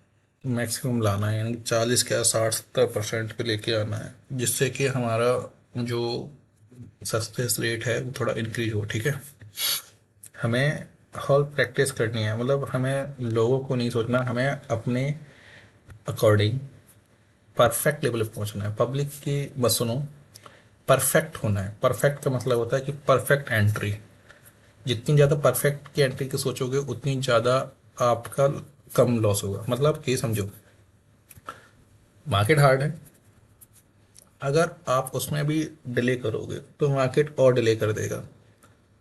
मैक्सिमम लाना है, यानी 40 क्या 60 70% पे लेके आना है, जिससे कि हमारा जो सक्सेस रेट है वो थोड़ा इंक्रीज हो। ठीक है, हमें हर प्रैक्टिस करनी है, मतलब हमें लोगों को नहीं सोचना, हमें अपने अकॉर्डिंग परफेक्ट लेवल पे पहुंचना है। पब्लिक की बस सुनो, परफेक्ट होना है। परफेक्ट का मतलब होता है कि परफेक्ट एंट्री। जितनी ज़्यादा परफेक्ट की एंट्री की सोचोगे उतनी ज़्यादा आपका कम लॉस होगा। मतलब कि समझो, मार्केट हार्ड है, अगर आप उसमें भी डिले करोगे तो मार्केट और डिले कर देगा।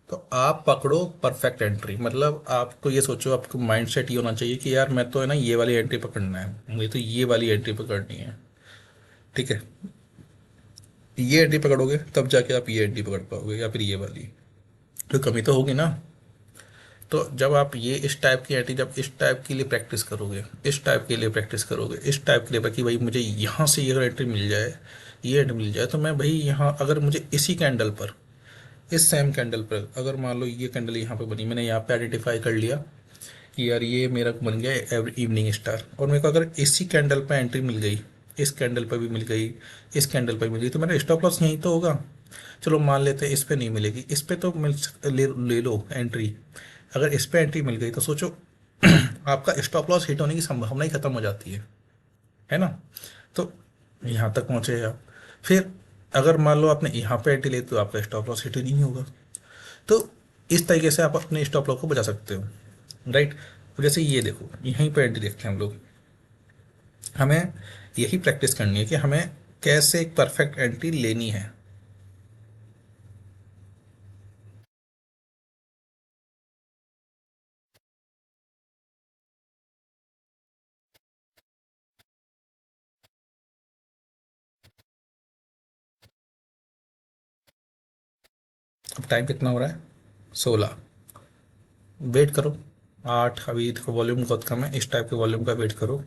तो आप पकड़ो परफेक्ट एंट्री। मतलब आपको ये सोचो, आपको माइंड सेट ये होना चाहिए कि यार मैं तो है ना ये वाली एंट्री पकड़ना है, मुझे तो ये वाली एंट्री पकड़नी है। ठीक है, ये एंट्री पकड़ोगे तब जाके आप ये एंट्री पकड़ पाओगे, या फिर ये वाली। तो कमी तो होगी ना। तो जब आप ये इस टाइप की एंट्री, जब इस टाइप के लिए प्रैक्टिस करोगे, इस टाइप के लिए प्रैक्टिस करोगे, इस टाइप के लिए कि भाई मुझे यहाँ से ये अगर एंट्री मिल जाए, ये एंट्री मिल जाए, तो मैं भाई यहाँ अगर मुझे इसी कैंडल पर, इस सेम कैंडल पर अगर मान लो ये कैंडल यहाँ पे बनी, मैंने यहाँ पे आइडेंटिफाई कर लिया कि यार ये मेरा बन गया एवरी इवनिंग स्टार, और मेरे को अगर इसी कैंडल पर एंट्री मिल गई, इस कैंडल पर भी मिल गई, इस कैंडल पर मिल गई, तो मेरा स्टॉप लॉस यहीं तो होगा। चलो मान लेते हैं इस पे नहीं मिलेगी, इस पे तो ले लो एंट्री। अगर इस पे एंट्री मिल गई तो सोचो आपका स्टॉप लॉस हिट होने की संभावना ही खत्म हो जाती है ना। तो यहाँ तक पहुँचे आप। फिर अगर मान लो आपने यहाँ पे एंट्री ली तो आपका स्टॉप लॉस हिट ही नहीं होगा। तो इस तरीके से आप अपने स्टॉप लॉस को बचा सकते हो, राइट। जैसे ये देखो, यहीं पे एंट्री देखते हैं हम लोग, हमें यही प्रैक्टिस करनी है कि हमें कैसे एक परफेक्ट एंट्री लेनी है। अब टाइम कितना हो रहा है? 16। वेट करो। 8, अभी देखो वॉल्यूम बहुत कम है, इस टाइप के वॉल्यूम का वेट करो।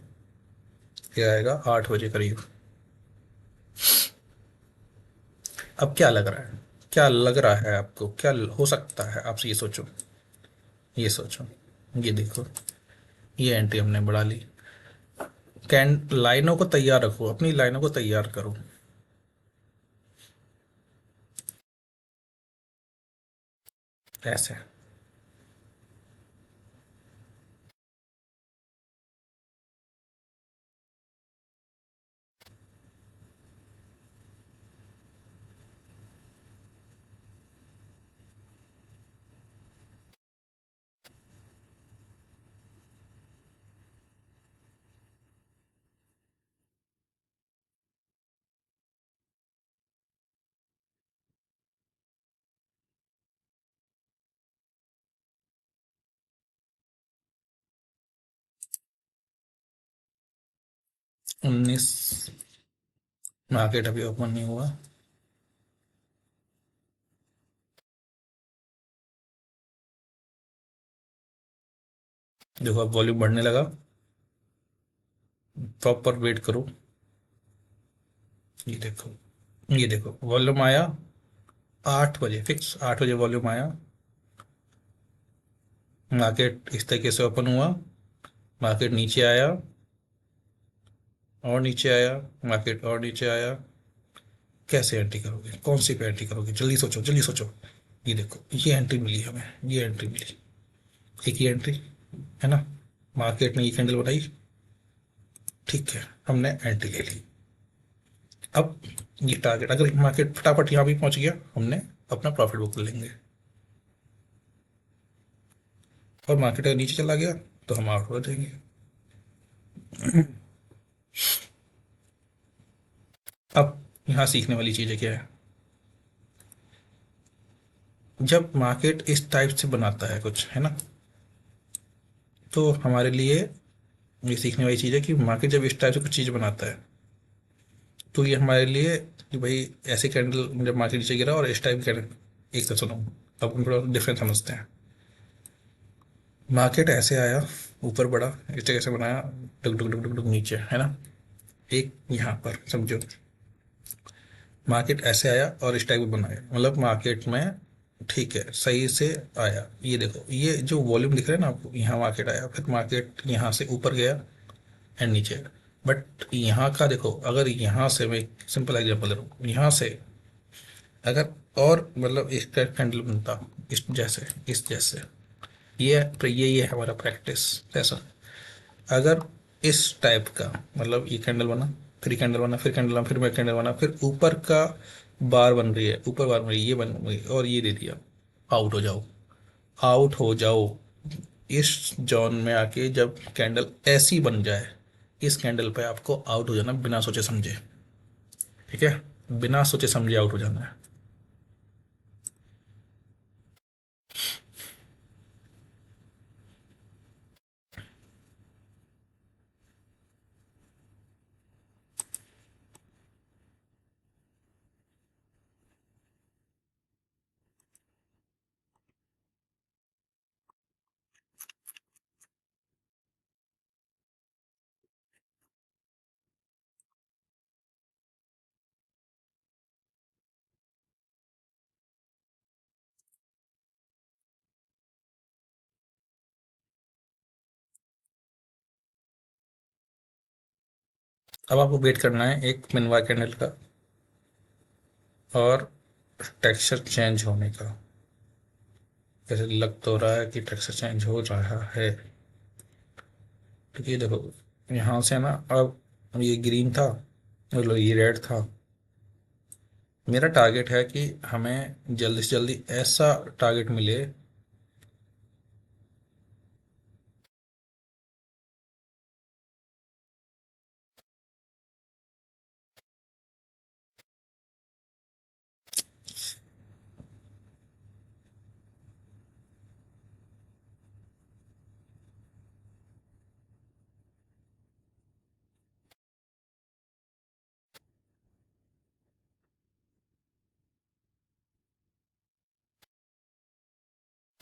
क्या आएगा 8 बजे करीब। अब क्या लग रहा है? क्या लग रहा है आपको? क्या हो सकता है? आप ये सोचो, ये सोचो। ये देखो, ये एंट्री हमने बढ़ा ली। कैन लाइनों को तैयार रखो, अपनी लाइनों को तैयार करो। ऐसे। 19। मार्केट अभी ओपन नहीं हुआ। देखो अब वॉल्यूम बढ़ने लगा। प्रॉपर वेट करो। ये देखो, ये देखो वॉल्यूम आया। 8 बजे फिक्स, 8 बजे वॉल्यूम आया। मार्केट इस तरीके से ओपन हुआ। मार्केट नीचे आया, और नीचे आया। मार्केट और नीचे आया। कैसे एंट्री करोगे? कौन सी पे एंट्री करोगे? जल्दी सोचो, जल्दी सोचो। ये देखो, ये एंट्री मिली हमें, ये एंट्री मिली। एक ही एंट्री है ना? मार्केट ने ये कैंडल बनाई, ठीक है, हमने एंट्री ले ली। अब ये टारगेट, अगर मार्केट फटाफट यहाँ भी पहुंच गया, हमने अपना प्रॉफिट बुक कर लेंगे। और मार्केट अगर नीचे चला गया तो हम आउट हो जाएंगे। अब यहाँ सीखने वाली चीज़ क्या है? जब मार्केट इस टाइप से बनाता है कुछ, है ना, तो हमारे लिए ये सीखने वाली चीज़ है कि मार्केट जब इस टाइप से कुछ चीज़ बनाता है, तो ये हमारे लिए कि भाई ऐसे कैंडल जब मार्केट नीचे गिरा और इस टाइप कैंडल, एक तो सुनो, अब हम थोड़ा डिफरेंस समझते हैं। मार्केट ऐसे आया, ऊपर बढ़ा, इस जगह से बनाया, डुक डुक डुक डुक डुक नीचे, है ना, एक यहाँ पर समझो। मार्केट ऐसे आया और इस टाइप बनाया, मतलब मार्केट में ठीक है सही से आया। ये देखो, ये जो वॉल्यूम दिख रहा है ना आपको, यहाँ मार्केट आया, फिर मार्केट यहाँ से ऊपर गया एंड नीचे। बट यहाँ का देखो, अगर यहाँ से मैं सिंपल एग्जांपल दे रहा हूँ, यहाँ से अगर और मतलब इस टाइप कैंडल बनता, इस जैसे ये हमारा प्रैक्टिस ऐसा। अगर इस टाइप का, मतलब ये कैंडल बना, फिर कैंडल बना, फिर कैंडल बना, फिर मैं कैंडल बना, फिर ऊपर का बार बन रही है, ऊपर बार बन रही है, ये बन रही है, और ये दे दिया, आउट हो जाओ, आउट हो जाओ। इस जोन में आके जब कैंडल ऐसी बन जाए, इस कैंडल पे आपको आउट हो जाना बिना सोचे समझे। ठीक है, बिना सोचे समझे आउट हो जाना है। अब आपको वेट करना है एक मिनवा कैंडल का और टेक्सचर चेंज होने का। जैसे लग तो रहा है कि टेक्सचर चेंज हो रहा है, क्योंकि देखो यहाँ से ना, अब ये ग्रीन था, मतलब ये रेड था। मेरा टारगेट है कि हमें जल्दी से जल्दी ऐसा टारगेट मिले।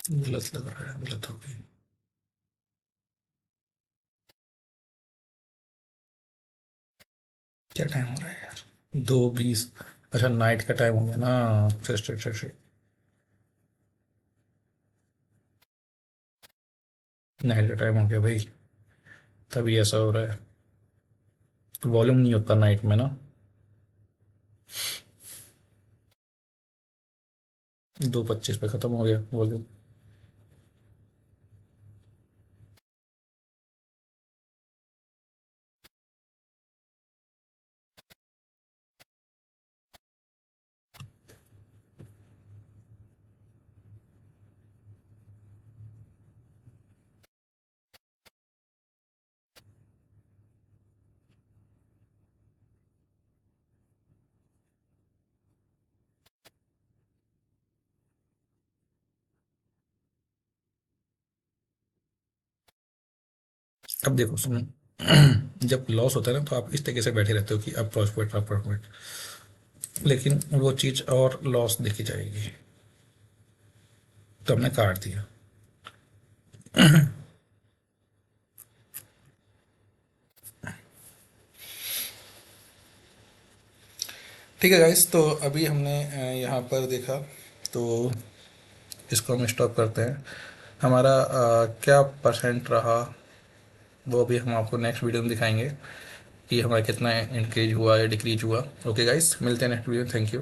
गलत लग रहा है, गलत हो गई। क्या टाइम हो रहा है यार? 2:20। अच्छा, नाइट का टाइम हो गया ना। शिट। नाइट का टाइम हो गया भाई, तभी ऐसा हो रहा है। वॉल्यूम नहीं होता नाइट में ना। 2:25 पे ख़त्म हो गया वॉल्यूम। अब देखो सुनो, जब लॉस होता है ना तो आप इस तरीके से बैठे रहते हो कि अब प्रॉफिट अब प्रॉफिट, लेकिन वो चीज़ और लॉस देखी जाएगी, तो हमने काट दिया। ठीक है गाइस, तो अभी हमने यहाँ पर देखा, तो इसको हम स्टॉप करते हैं। हमारा क्या परसेंट रहा वो भी हम आपको नेक्स्ट वीडियो में दिखाएंगे कि हमारा कितना इंक्रीज हुआ या डिक्रीज हुआ। ओके गाइस, मिलते हैं नेक्स्ट वीडियो, थैंक यू।